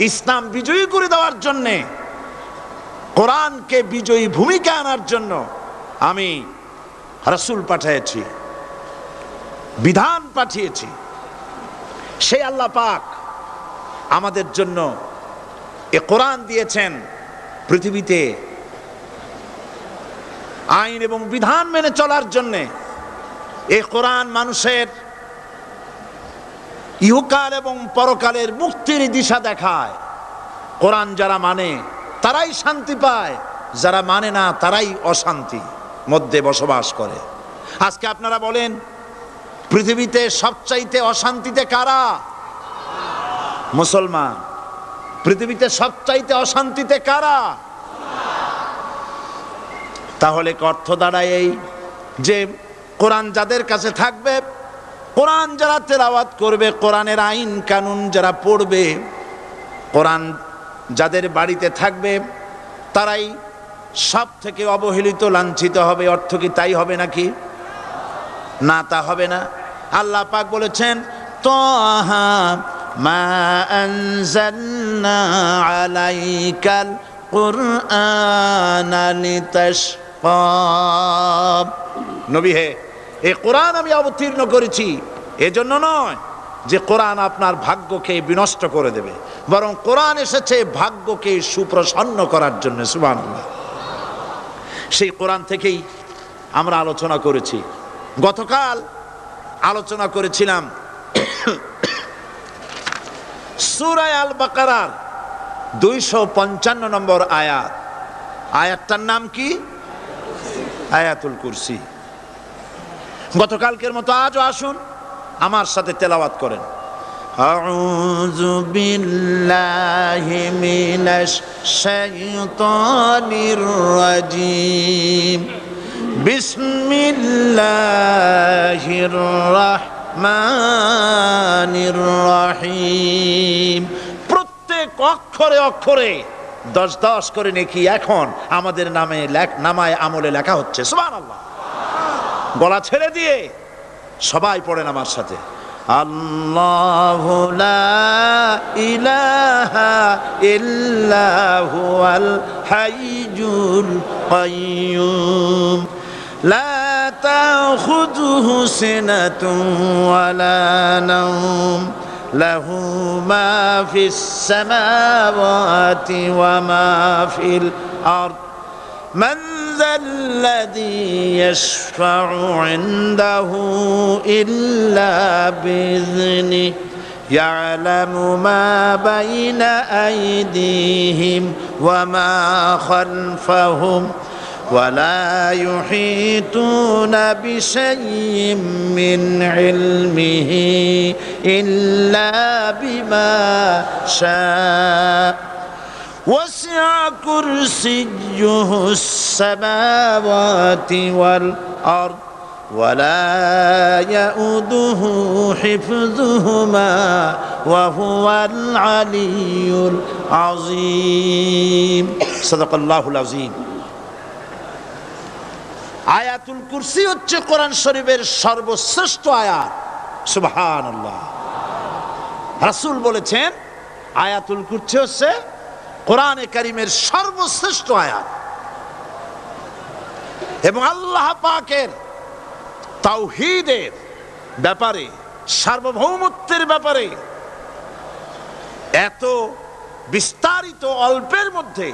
ইসলাম বিজয়ী করে দেওয়ার জন্যে, কোরআনকে বিজয়ী ভূমিকা আনার জন্য আমি রাসূল পাঠিয়েছি, বিধান পাঠিয়েছি। সেই আল্লাহ পাক আমাদের জন্য এ কোরআন দিয়েছেন, পৃথিবীতে আইন এবং বিধান মেনে চলার জন্যে। এই কোরআন মানুষের ইহকাল এবং পরকালের মুক্তির দিশা দেখায়। কোরআন যারা মানে তারাই শান্তি পায়, যারা মানে না তারাই অশান্তি মধ্যে বসবাস করে। আজকে আপনারা বলেন, পৃথিবীতে সবচাইতে অশান্তিতে কারা? মুসলমান। পৃথিবীতে সবচাইতে অশান্তিতে কারা? তাহলে অর্থ দাঁড়ায় এই যে কোরআন যাদের কাছে থাকবে, কোরআন যারা তেলাওয়াত করবে, কোরআনের আইন কানুন যারা পড়বে, কোরআন যাদের বাড়িতে থাকবে, তারাই সব থেকে অবহেলিত, লাঞ্ছিত হবে। অর্থ কি তাই হবে নাকি? না, তা হবে না। আল্লাহ পাক বলেছেন, তাহা মা আনজালনা আলাইকাল কুরআনা লিতাশকা। নবী হে, এই কোরআন আমি অবতীর্ণ করেছি এজন্য নয় যে কোরআন আপনার ভাগ্যকে বিনষ্ট করে দেবে, বরং কোরআন এসেছে ভাগ্যকে সুপ্রসন্ন করার জন্য। সুবহানাল্লাহ। সেই কোরআন থেকেই আমরা আলোচনা করেছি। গতকাল আলোচনা করেছিলাম সূরা আল বাকারার 255 নম্বর আয়াত। আয়াতটার নাম কি? আয়াতুল কুরসি। গতকালকের মতো আজও আসুন আমার সাথে তেলাওয়াত করেন। আউযু বিল্লাহি মিনাশ শাইতানির রাজিম। বিসমিল্লাহির রাহমানির রাহিম। প্রত্যেক অক্ষরে অক্ষরে 10 করে নেকি এখন আমাদের নামায় আমলে লেখা হচ্ছে। সুবহানাল্লাহ। গলা ছেড়ে দিয়ে সবাই পড়েন আমার সাথে। আল্লাহু লা ইলাহা ইল্লা হুয়াল হাইয়ুল কাইয়্যুম লা তাখুযুহু সিনাতুন ওয়ালা নাওম লাহু মা ফিস সামাওয়াতি ওয়া মা ফিল আরদ মান ذا الذي يشفع عنده إلا بإذنه يعلم ما بين أيديهم وما خلفهم ولا يحيطون بشيء من علمه إلا بما شاء وسع كرسيه السماوات والأرض ولا يؤوده حفظهما وهو العلي العظيم صدق الله العظيم। আয়াতুল কুরসি হচ্ছে কোরআন শরীফের সর্বশ্রেষ্ঠ আয়াত। সুবহানাল্লাহ। রাসূল বলেছেন আয়াতুল কুরসি হচ্ছে কোরআনে কারীমের সর্বশ্রেষ্ঠ আয়াত। এবং আল্লাহ পাকের তাওহীদের ব্যাপারে, সার্বভৌমত্বের ব্যাপারে এত বিস্তারিত অল্পের মধ্যে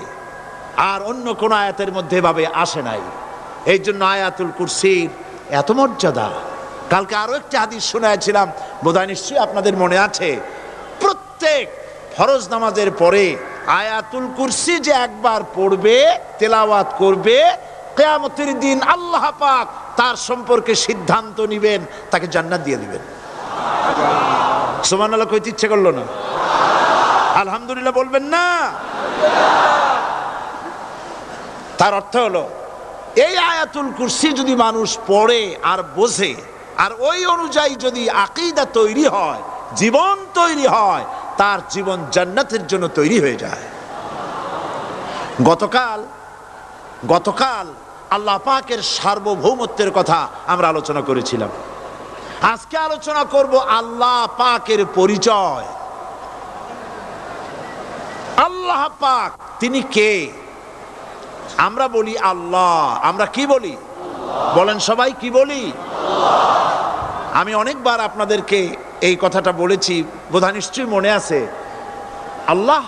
আর অন্য কোন আয়াতের মধ্যে ভাবে আসে নাই। এই জন্য আয়াতুল কুরসির এত মর্যাদা। কালকে আরো একটি হাদিস শোনাইছিলাম, বোধহয় নিশ্চয়ই আপনাদের মনে আছে। প্রত্যেক ফরজ নামাজের পরে আয়াতুল কুরসি যে একবার পড়বে, তেলাওয়াত করবে, কিয়ামতের দিন আল্লাহ পাক তার সম্পর্কে সিদ্ধান্ত নিবেন, তাকে জান্নাত দিয়ে দিবেন। সুবহানাল্লাহ কইতে ইচ্ছে করলো না? আলহামদুলিল্লাহ বলবেন না? তার অর্থ হলো এই আয়াতুল কুরসি যদি মানুষ পড়ে আর বোঝে, আর ওই অনুযায়ী যদি আকীদা তৈরি হয়, জীবন তৈরি হয়, তার জীবন জান্নাতের জন্য তৈরি হয়ে যায়। গতকাল আল্লাহ পাকের সার্বভৌমত্বের কথা আমরা আলোচনা করেছিলাম। আজকে আলোচনা করব আল্লাহ পাকের পরিচয়। আল্লাহ পাক তিনি কে? আমরা বলি আল্লাহ। আমরা কি বলি? বলেন সবাই, কি বলি? আমি অনেকবার আপনাদেরকে এই কথাটা বলেছি, বোধহয় নিশ্চয়ই মনে আছে। আল্লাহ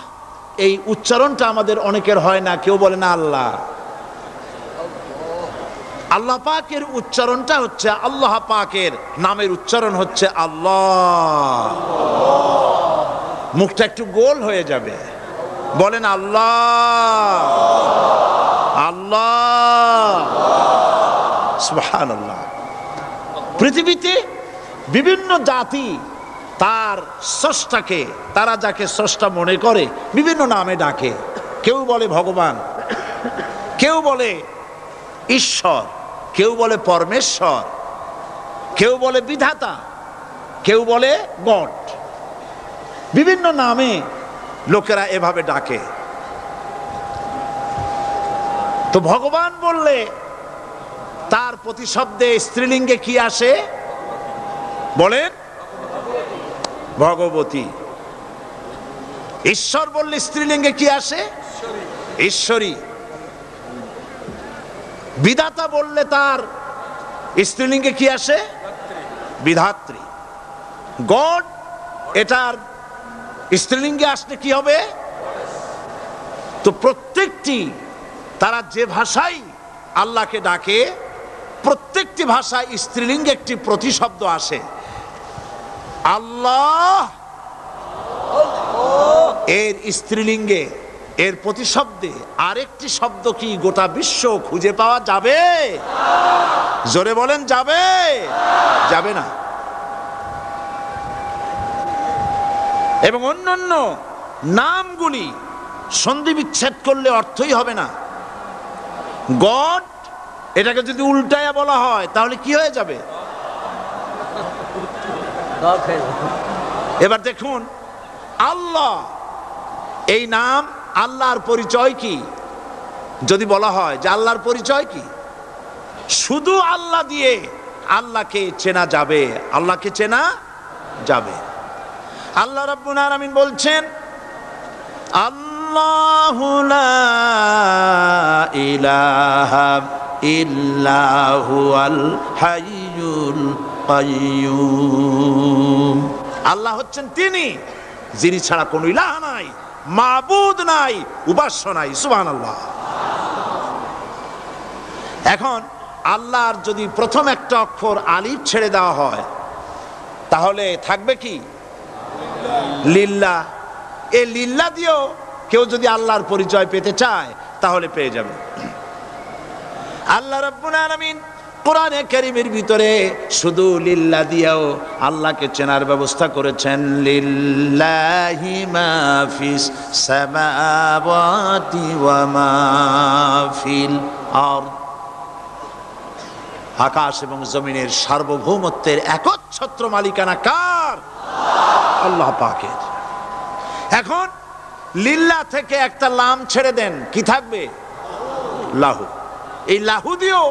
এই উচ্চারণটা আমাদের অনেকের হয় না, কেউ বলে না আল্লাহ। আল্লাহ পাকের উচ্চারণটা হচ্ছে, আল্লাহ পাকের নামের উচ্চারণ হচ্ছে আল্লাহ। মুখটা একটু গোল হয়ে যাবে, বলেন আল্লাহ আল্লাহ সুবহানাল্লাহ। পৃথিবীতে বিভিন্ন জাতি তার স্রষ্টাকে, তারা যাকে স্রষ্টা মনে করে বিভিন্ন নামে ডাকে। কেউ বলে ভগবান, কেউ বলে ঈশ্বর, কেউ বলে পরমেশ্বর, কেউ বলে বিধাতা, কেউ বলে গড। বিভিন্ন নামে লোকেরা এভাবে ডাকে। তো ভগবান বললে তার প্রতিশব্দে স্ত্রীলিঙ্গে কি আসে? বলেন ভগবতী। ঈশ্বর বললে স্ত্রীলিঙ্গে কি আসে? ঈশ্বরী। বিধাতা বললে তার স্ত্রীলিঙ্গে কি আসে? বিধাত্রী। গড, এটার স্ত্রীলিঙ্গে আসলে কি হবে? তো প্রত্যেকটি, তারা যে ভাষায় আল্লাহকে ডাকে, প্রত্যেকটি ভাষায় স্ত্রীলিঙ্গে একটি প্রতিশব্দ আসে। আল্লাহ এর স্ত্রীলিঙ্গে, এর প্রতিশব্দে আরেকটি শব্দ কি গোটা বিশ্ব খুঁজে পাওয়া যাবে? জোরে বলেন, যাবে? যাবে না। এবং অন্যান্য নামগুলি সন্ধি বিচ্ছেদ করলে অর্থই হবে না। গড, এটাকে যদি উল্টায়া বলা হয় তাহলে কি হয়ে যাবে? এবার দেখুন, আল্লাহ এই নাম, আল্লাহর পরিচয় কি? যদি বলা হয় যে আল্লাহর পরিচয় কি, শুধু আল্লাহ দিয়ে আল্লাহকে চেনা যাবে, আল্লাহকে চেনা যাবে। আল্লাহ রাব্বুল আলামিন বলছেন, আল্লাহু লা ইলাহা ইল্লা হুয়াল হাইয়ুল কাইয়্যুম। আল্লাহ হচ্ছেন তিনি যিনি ছাড়া কোনো ইলাহ নাই, মাবুদ নাই, উপাস্য নাই। সুবহানাল্লাহ। এখন আল্লাহর যদি প্রথম একটা অক্ষর আলিফ ছেড়ে দেওয়া হয় তাহলে থাকবে কি? লিল্লাহ। এই লিল্লাহ দিয়েও কেউ যদি আল্লাহর পরিচয় পেতে চায় তাহলে পেয়ে যাবে। আল্লাহ রাব্বুল আলামিন কোরআনে কারীমের ভিতরে শুধু লিল্লাহ দিয়েও আল্লাহকে চেনার ব্যবস্থা করেছেন। লিল্লাহি মা ফিস সামাওয়াতি ওয়া মা ফিল আরদ। আকাশ এবং জমিনের সার্বভৌমত্বের একচ্ছত্র মালিকানা কার? আল্লাহ পাকের। এখন লিল্লাহ থেকে একটা লাম ছেড়ে দেন, কি থাকবে? লাহু। এই লাহু দিয়েও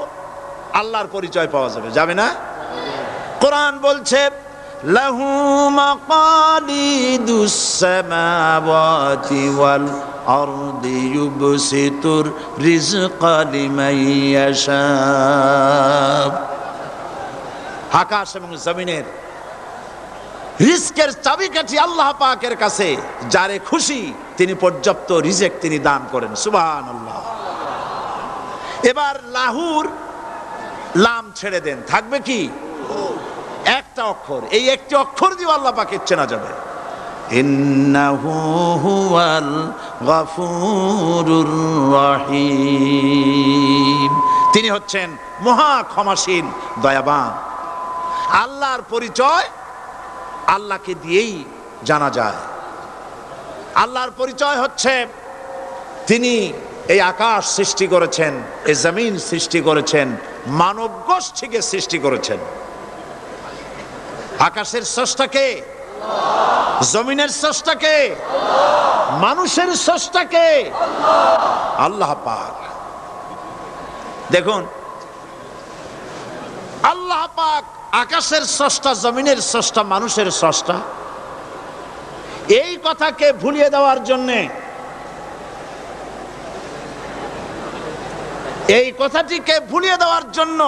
আল্লাহর পরিচয় পাওয়া যাবে, যাবে না? কোরআন বলছে, লাহু মাকালিদুস সামাওয়াতি ওয়াল আরদি ইউবসিতুর রিজকা লিমান ইয়াশা। আকাশ এবং জমিনের রিজকের চাবিকাঠি আল্লাহ পাকের কাছে, যারে খুশি তিনি পর্যাপ্ত রিজেক তিনি দান করেন। সুবহানাল্লাহ। এবার লাহুর লাম ছেড়ে দেন, থাকবে কি? একটা অক্ষর। এই একটি অক্ষর দিয়ে আল্লাহ পাকে চেনা যাবে। ইন্নাহু হুয়াল গফুরুর রহিম। তিনি হচ্ছেন মহা ক্ষমাশীল, দয়াবান। আল্লাহর পরিচয় আল্লাহকে দিয়েই জানা যায়। আল্লাহর পরিচয় হচ্ছে তিনি এই আকাশ সৃষ্টি করেছেন, এই জমিন সৃষ্টি করেছেন, মানব গোষ্ঠীকে সৃষ্টি করেছেন। আকাশের স্রষ্টাকে, জমিনের স্রষ্টাকে, মানুষের স্রষ্টাকে আল্লাহ পাক। দেখুন, আল্লাহ পাক আকাশের স্রষ্টা, জমিনের স্রষ্টা, মানুষের স্রষ্টা। এই কথাকে ভুলিয়ে দেওয়ার জন্যে এই কথাটিকে ভুলিয়ে দেওয়ার জন্য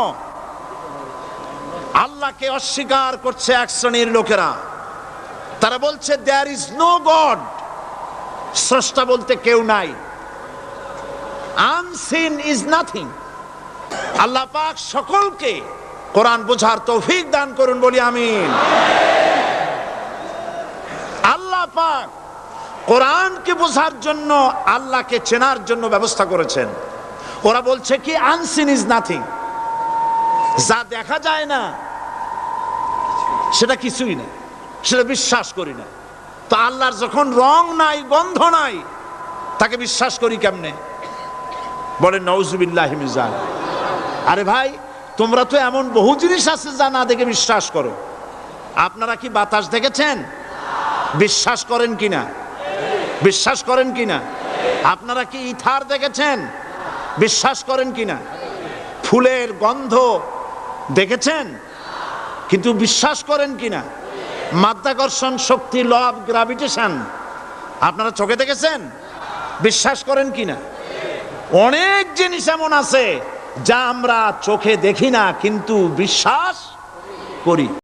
আল্লাহকে অস্বীকার করছে এক শ্রেণীর লোকেরা। তারা বলছে দেয়ার ইজ নো গড, স্রষ্টা বলতে কেউ নাই, আনসিন ইজ নাথিং। আল্লাহ পাক সকলকে কোরআন বোঝার তৌফিক দান করুন, বলি আমিন। আল্লাহ পাক কোরআনকে বোঝার জন্য, আল্লাহকে চেনার জন্য ব্যবস্থা করেছেন। ওরা বলছে কি আনসিন ইজ নাথিং, যা দেখা যায় না সেটা কিছুই না, সেটা বিশ্বাস করি না। তো আল্লাহর যখন রং নাই, গন্ধ নাই, তাকে বিশ্বাস করি কেমনে? বলে নাউজুবিল্লাহি মিন যালিক। আরে ভাই, তোমরা তো এমন বহু জিনিস আছে যা না দেখে বিশ্বাস করো। আপনারা কি বাতাস দেখেছেন? বিশ্বাস করেন কিনা? বিশ্বাস করেন কিনা? আপনারা কি ইথার দেখেছেন? বিশ্বাস করেন কিনা? ফুলের গন্ধ দেখেছেন কিন্তু বিশ্বাস করেন কিনা? মাধ্যাকর্ষণ শক্তি, ল অফ গ্রাভিটেশন আপনারা চোখে দেখেছেন? বিশ্বাস করেন কিনা? অনেক জিনিস এমন আছে যা আমরা চোখে দেখি না কিন্তু বিশ্বাস করি।